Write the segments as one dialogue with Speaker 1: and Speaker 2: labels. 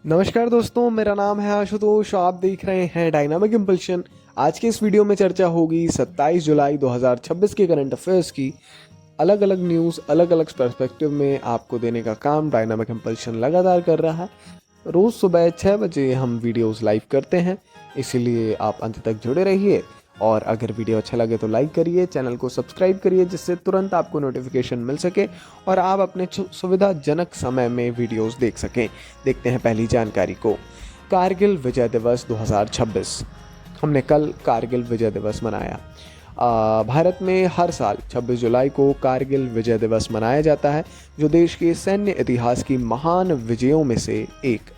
Speaker 1: नमस्कार दोस्तों, मेरा नाम है आशुतोष। आप देख रहे हैं डायनामिक इम्पल्शन। आज के इस वीडियो में चर्चा होगी 27 जुलाई 2026 के करंट अफेयर्स की। अलग अलग न्यूज़ अलग अलग पर्सपेक्टिव में आपको देने का काम डायनामिक इम्पल्शन लगातार कर रहा है। रोज़ सुबह 6 बजे हम वीडियोस लाइव करते हैं, इसीलिए आप अंत तक जुड़े रहिए। और अगर वीडियो अच्छा लगे तो लाइक करिए, चैनल को सब्सक्राइब करिए, जिससे तुरंत आपको नोटिफिकेशन मिल सके और आप अपने सुविधाजनक समय में वीडियोस देख सकें। देखते हैं पहली जानकारी को। कारगिल विजय दिवस 2026। हमने कल कारगिल विजय दिवस मनाया। भारत में हर साल 26 जुलाई को कारगिल विजय दिवस मनाया जाता है, जो देश के सैन्य इतिहास की महान विजयों में से एक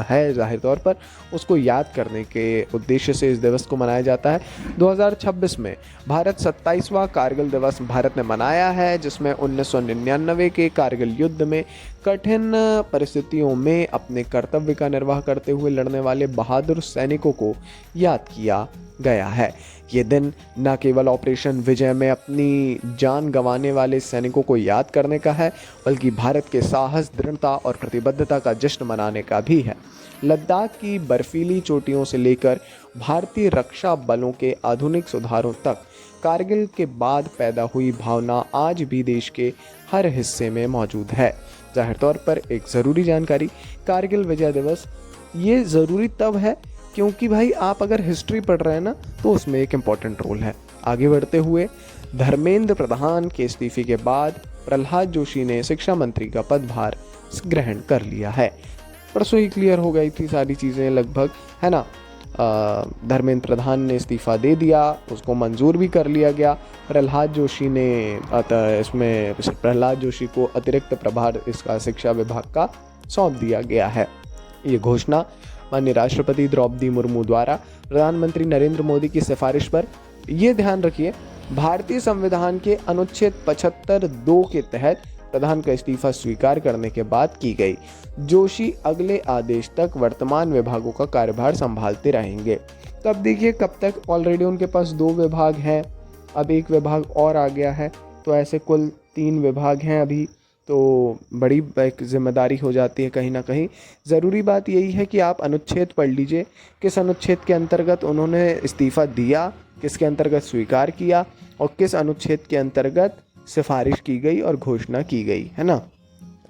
Speaker 1: है। जाहिर तौर पर उसको याद करने के उद्देश्य से इस दिवस को मनाया जाता है। 2026 में भारत 27वां कारगिल दिवस भारत ने मनाया है, जिसमें 1999 के कारगिल युद्ध में कठिन परिस्थितियों में अपने कर्तव्य का निर्वाह करते हुए लड़ने वाले बहादुर सैनिकों को याद किया गया है। ये दिन न केवल ऑपरेशन विजय में अपनी जान गंवाने वाले सैनिकों को याद करने का है, बल्कि भारत के साहस, दृढ़ता और प्रतिबद्धता का जश्न मनाने का भी है। लद्दाख की बर्फीली चोटियों से लेकर भारतीय रक्षा बलों के आधुनिक सुधारों तक कारगिल के बाद पैदा हुई भावना आज भी देश के हर हिस्से में मौजूद है। जाहिर तौर पर एक ज़रूरी जानकारी, कारगिल विजय दिवस ये ज़रूरी तब है क्योंकि भाई आप अगर हिस्ट्री पढ़ रहे हैं ना, तो उसमें एक इम्पॉर्टेंट रोल है। आगे बढ़ते हुए, धर्मेंद्र प्रधान के इस्तीफे के बाद प्रहलाद जोशी ने शिक्षा मंत्री का पदभार ग्रहण कर लिया है। परसों ही क्लियर हो गई थी सारी चीज़ें लगभग, है ना। धर्मेंद्र प्रधान ने इस्तीफ़ा दे दिया, उसको मंजूर भी कर लिया गया। प्रहलाद जोशी को अतिरिक्त प्रभार इसका शिक्षा विभाग का सौंप दिया गया है। ये घोषणा माननीय राष्ट्रपति द्रौपदी मुर्मू द्वारा प्रधानमंत्री नरेंद्र मोदी की सिफारिश पर, ये ध्यान रखिए, भारतीय संविधान के अनुच्छेद 75(2) के तहत प्रधान का इस्तीफा स्वीकार करने के बाद की गई। जोशी अगले आदेश तक वर्तमान विभागों का कार्यभार संभालते रहेंगे। तो अब देखिए कब तक, ऑलरेडी उनके पास 2 विभाग हैं, अब एक विभाग और आ गया है, तो ऐसे कुल 3 विभाग हैं अभी। तो बड़ी एक जिम्मेदारी हो जाती है कहीं ना कहीं। ज़रूरी बात यही है कि आप अनुच्छेद पढ़ लीजिए, किस अनुच्छेद के अंतर्गत उन्होंने इस्तीफ़ा दिया, किसके अंतर्गत स्वीकार किया और किस अनुच्छेद के अंतर्गत सिफारिश की गई और घोषणा की गई, है ना।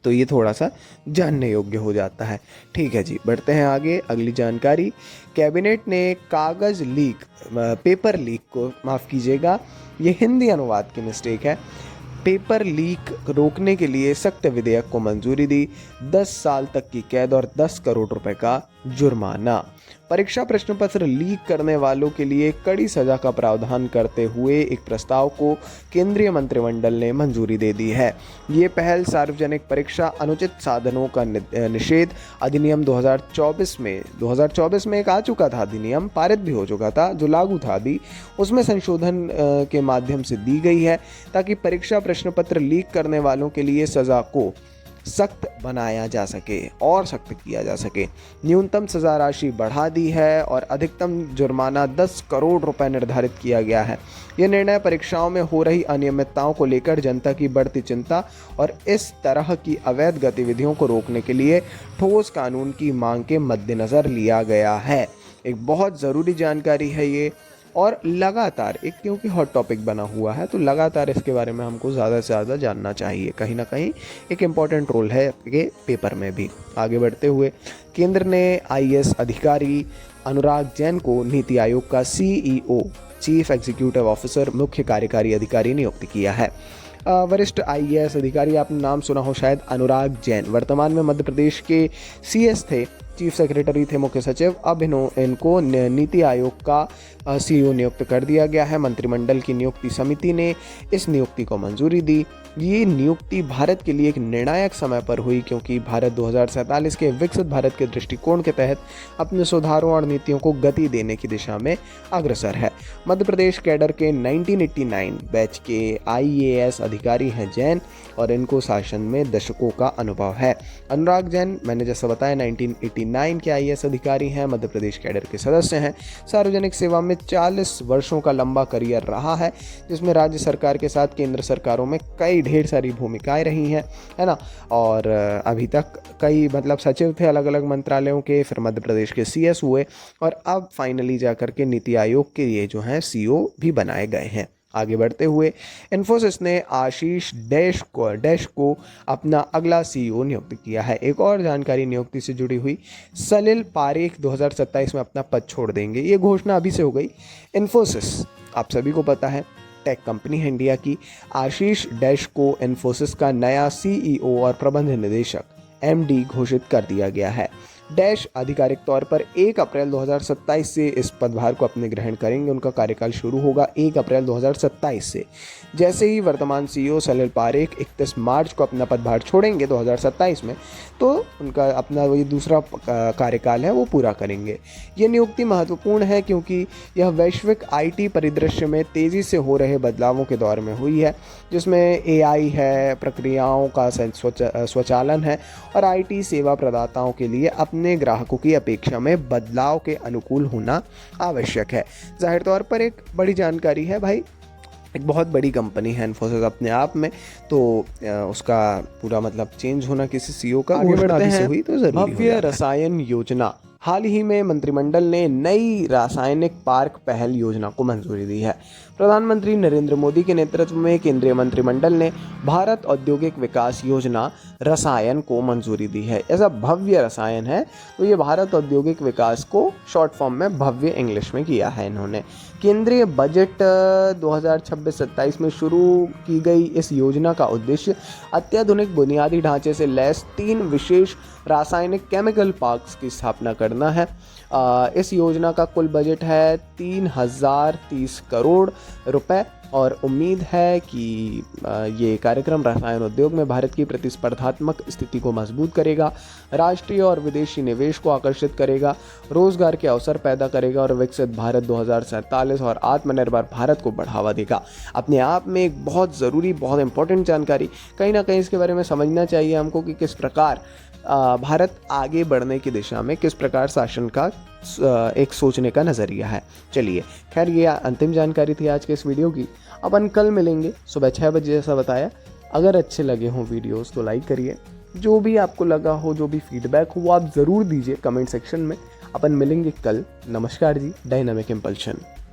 Speaker 1: तो ये थोड़ा सा जानने योग्य हो जाता है। ठीक है जी, बढ़ते हैं आगे। अगली जानकारी, कैबिनेट ने कागज़ लीक, पेपर लीक को, माफ़ कीजिएगा ये हिंदी अनुवाद की मिस्टेक है, पेपर लीक रोकने के लिए सख्त विधेयक को मंजूरी दी। 10 साल तक की कैद और 10 करोड़ रुपए का जुर्माना। परीक्षा प्रश्न पत्र लीक करने वालों के लिए कड़ी सजा का प्रावधान करते हुए एक प्रस्ताव को केंद्रीय मंत्रिमंडल ने मंजूरी दे दी है। ये पहल सार्वजनिक परीक्षा अनुचित साधनों का निषेध अधिनियम 2024 में एक आ चुका था, अधिनियम पारित भी हो चुका था, जो लागू था अभी, उसमें संशोधन के माध्यम से दी गई है, ताकि परीक्षा प्रश्न पत्र लीक करने वालों के लिए सजा को सख्त बनाया जा सके और सख्त किया जा सके। न्यूनतम सजा राशि बढ़ा दी है और अधिकतम जुर्माना 10 करोड़ रुपए निर्धारित किया गया है। यह निर्णय परीक्षाओं में हो रही अनियमितताओं को लेकर जनता की बढ़ती चिंता और इस तरह की अवैध गतिविधियों को रोकने के लिए ठोस कानून की मांग के मद्देनज़र लिया गया है। एक बहुत ज़रूरी जानकारी है ये, और लगातार एक, क्योंकि हॉट टॉपिक बना हुआ है, तो लगातार इसके बारे में हमको ज़्यादा से ज़्यादा जानना चाहिए। कहीं ना कहीं एक इम्पॉर्टेंट रोल है आपके पेपर में भी। आगे बढ़ते हुए, केंद्र ने आईएएस अधिकारी अनुराग जैन को नीति आयोग का सीईओ, चीफ एग्जीक्यूटिव ऑफिसर, मुख्य कार्यकारी अधिकारी नियुक्त किया है। वरिष्ठ आईएएस अधिकारी, आपने नाम सुना हो शायद, अनुराग जैन वर्तमान में मध्य प्रदेश के सीएस थे, चीफ सेक्रेटरी थे, मुख्य सचिव। अब इनको नीति आयोग का सीईओ नियुक्त कर दिया गया है। मंत्रिमंडल की नियुक्ति समिति ने इस नियुक्ति को मंजूरी दी। ये नियुक्ति भारत के लिए एक निर्णायक समय पर हुई, क्योंकि भारत 2047 के विकसित भारत के दृष्टिकोण के तहत अपने सुधारों और नीतियों को गति देने की दिशा में अग्रसर है। मध्य प्रदेश कैडर के 1989 बैच के आईएएस अधिकारी हैं जैन, और इनको शासन में दशकों का अनुभव है। अनुराग जैन, मैंने जैसा बताया, 1989 1999 के IAS अधिकारी हैं, मध्य प्रदेश कैडर के सदस्य हैं। सार्वजनिक सेवा में 40 वर्षों का लंबा करियर रहा है, जिसमें राज्य सरकार के साथ केंद्र सरकारों में कई ढेर सारी भूमिकाएं रही हैं, है ना। और अभी तक कई मतलब सचिव थे अलग अलग मंत्रालयों के, फिर मध्य प्रदेश के CS हुए और अब फाइनली जाकर के नीति आयोग के ये जो हैं CO भी बनाए गए हैं। आगे बढ़ते हुए इन्फोसिस ने आशीष डैश को अपना अगला CEO नियुक्त किया है। एक और जानकारी नियुक्ति से जुड़ी हुई, सलिल पारेख 2027 में अपना पद छोड़ देंगे। ये घोषणा अभी से हो गई। इन्फोसिस आप सभी को पता है टेक कंपनी है इंडिया की। आशीष डैश को इन्फोसिस का नया CEO और प्रबंध निदेशक MD घोषित कर दिया गया है। डैश आधिकारिक तौर पर 1 अप्रैल 2027 से इस पदभार को अपने ग्रहण करेंगे। उनका कार्यकाल शुरू होगा 1 अप्रैल 2027 से। जैसे ही वर्तमान CEO सलिल पारेख 31 मार्च को अपना पदभार छोड़ेंगे 2027 में, तो उनका अपना वही दूसरा कार्यकाल है वो पूरा करेंगे। ये नियुक्ति महत्वपूर्ण है क्योंकि यह वैश्विक IT परिदृश्य में तेज़ी से हो रहे बदलावों के दौर में हुई है, जिसमें AI है, प्रक्रियाओं का स्वचालन है और IT सेवा प्रदाताओं के लिए अपने ग्राहकों की अपेक्षा में बदलाव के अनुकूल होना आवश्यक है। जाहिर तौर पर एक बड़ी जानकारी है भाई, एक बहुत बड़ी कंपनी है इन्फोसिस अपने आप में, तो उसका पूरा मतलब चेंज होना किसी CEO का घोषणा भी से हुई तो जरूरी। भव्य रसायन योजना, हाल ही में मंत्रिमंडल ने नई रासायनिक पार्क पहल योजना को मंजूरी दी है। प्रधानमंत्री नरेंद्र मोदी के नेतृत्व में केंद्रीय मंत्रिमंडल ने भारत औद्योगिक विकास योजना रसायन को मंजूरी दी है। ऐसा भव्य रसायन है, तो ये भारत औद्योगिक विकास को शॉर्ट फॉर्म में भव्य इंग्लिश में किया है इन्होंने। केंद्रीय बजट 2026-27 में शुरू की गई इस योजना का उद्देश्य अत्याधुनिक बुनियादी ढांचे से लैस 3 विशेष रासायनिक केमिकल पार्क्स की स्थापना करना है। इस योजना का कुल बजट है 3030 करोड़ रुपए और उम्मीद है कि ये कार्यक्रम रसायन उद्योग में भारत की प्रतिस्पर्धात्मक स्थिति को मजबूत करेगा, राष्ट्रीय और विदेशी निवेश को आकर्षित करेगा, रोजगार के अवसर पैदा करेगा और विकसित भारत 2047 और आत्मनिर्भर भारत को बढ़ावा देगा। अपने आप में एक बहुत ज़रूरी, बहुत इंपॉर्टेंट जानकारी, कहीं ना कहीं इसके बारे में समझना चाहिए हमको कि किस प्रकार भारत आगे बढ़ने की दिशा में किस प्रकार शासन का एक सोचने का नज़रिया है। चलिए खैर, ये अंतिम जानकारी थी आज के इस वीडियो की। अपन कल मिलेंगे सुबह 6 बजे जैसा बताया। अगर अच्छे लगे हों वीडियोस तो लाइक करिए, जो भी आपको लगा हो, जो भी फीडबैक हो वो आप ज़रूर दीजिए कमेंट सेक्शन में। अपन मिलेंगे कल। नमस्कार जी, डायनामिक इम्पल्शन।